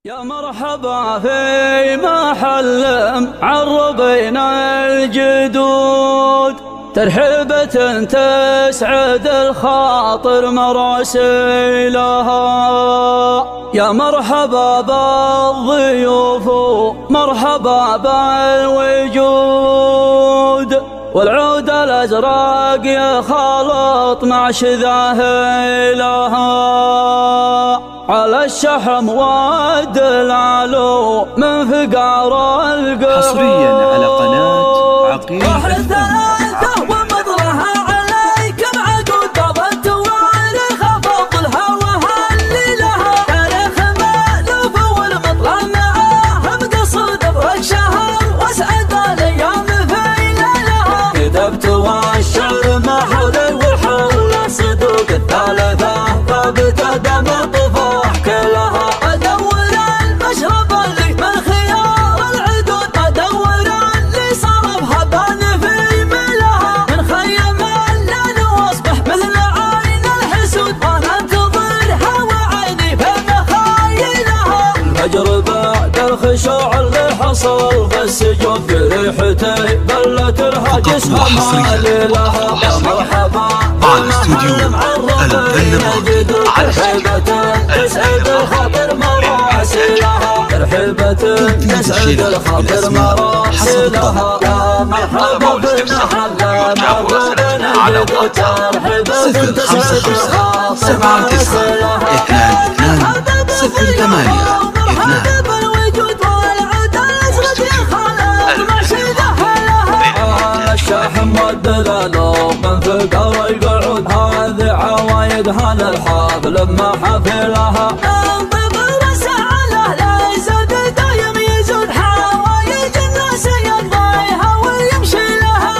يا مرحبا في محل عربينا الجدود، ترحيبة تسعد الخاطر مراسيلها. يا مرحبا بالضيوف مرحبا بالوجود، والعود الأزرق يخلط مع شذاهيلها. على الشحم والدلالو من فقار القعود، حصريا على قناة عقيل. والشعر ما حولي والحول صدوق الثالثة ثابتة دم الطفوح كلها. أدور المشرب اللي من خيار العدود، أدور اللي صرفها بان في ملها. من خيم الليل واصبح مثل عين الحسود، وانا انتظرها وعيني في مخايلها. الفجر بعد الخشوع اللي حصل بالسجود، في ريحتي بلت الهاجسها مالي لها. يا مرحبا على استوديو الفن ترحيبة تسعد الخاطر مراسيلها، ترحيبة تسعد الخاطر مراسيلها. يا مرحبا بالمحل مرحبا الجدود، ترحيبة تسعد الخاطر مراسيلها. 2-2-0-8-2 الشحم والدلالو من فقار القعود، هذه عوايدها للحافل ما حفلها. انطب رسالة لا يزود دايم يزود، حوايج الناس يقضيها ويمشي لها.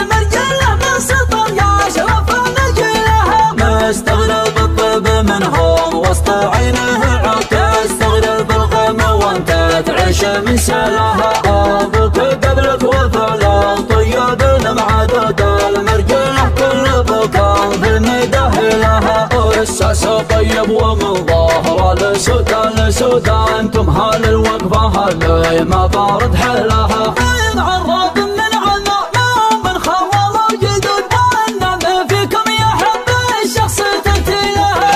المرجلة من سطر يا اشرف نجلها، مستغرب الطيب منهم وسط عينه عود، تستغرب الغم وانت تعيش مثالها. ابوك قبلك وفلا طيب المعدود، المرجلة كل بكان في الميدان لها. والساس طيب ومن ظهر لسودا انتم هال الوقفة هاللي ما بارد حلها. من عراب من عنا من خوال وجدود، والنعم فيكم يحب الشخص تمثيلها.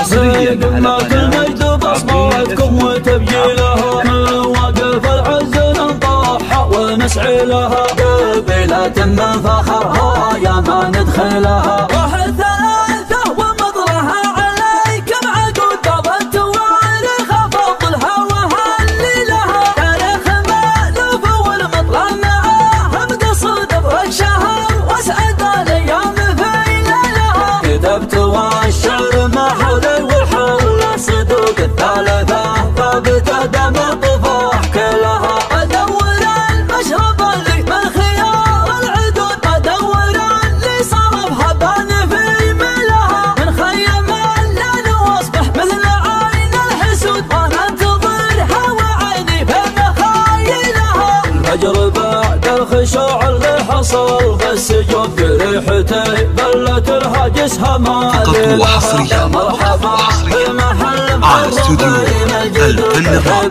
قمة المجد بصماتكم وتبجيلها، مواقف العز ننطحها ونسعي لها. قبيلة من فخرها يا ما ندخلها، روح الثلاثة ومطرها عليكم عقود، قابلت وارخ فضلها وهلي لها. تاريخ مألوف والمطلع معاهم قصد الشهر، واسعد الايام في ليلها. كتبت والشعر ما حولي والحول صدوق الثالثة ثابتة دم الطفوح كلها. ادور المشرب اللي من خيار العدود، ادور اللي صرفها بان في ملها. من خيم الليل واصبح مثل عين الحسود، وانا انتظرها وعيني في مخايلها. الفجر بعد الخشوع اللي حصل بالسجود، في ريحتي بلت الهاجسها مالي لها. وحصريا يا مرحبا في محل على استوديو الفن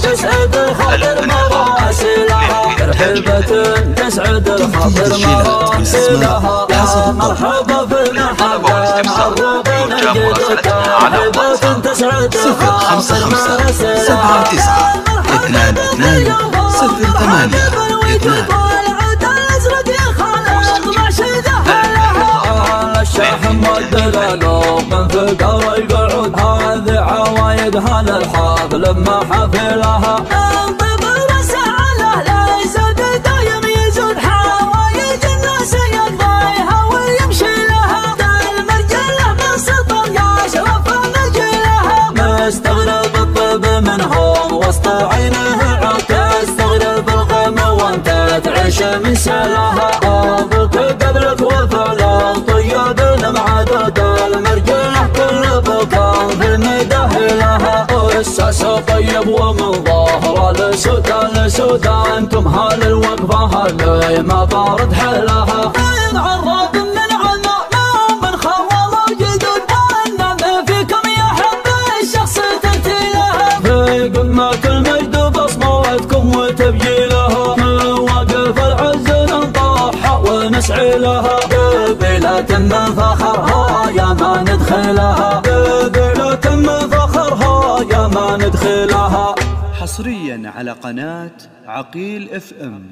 تسعد الخاطر مراسيلها، ترحيبة تسعد الخاطر مراسيلها. يا مرحبا في محل معربين الجدود، ترحيبة تسعد الخاطر مراسيلها. 2-2-0-8-2 الشحم والدلالو من فقار القعود، هذه عوايدها للحافل ما حفلها. انطب رسالة لا يزود دايم يزود، حوايج الناس يقضيها ويمشي لها. المرجلة من سطر يا اشرف نجلها، مستغرب الطيب منهم وسط عينه عود، تستغرب الغم وانت تعيش مثالها. ابوك قبلك وفلا طيب المعدود، المرجلة كل بكان في الميدان لها. والساس طيب ومن ظهر لسودا انتم هال الوقفة هاللي ما بارد حلها. من عراب من عنا من خوال وجدود، والنعم فيكم يحب الشخص تمثيلها. في قمة مسعلها قبيلة من فخرها يا ما ندخلها قبيلة من فخرها يا ما ندخلها. حصريا على قناة عقيل FM.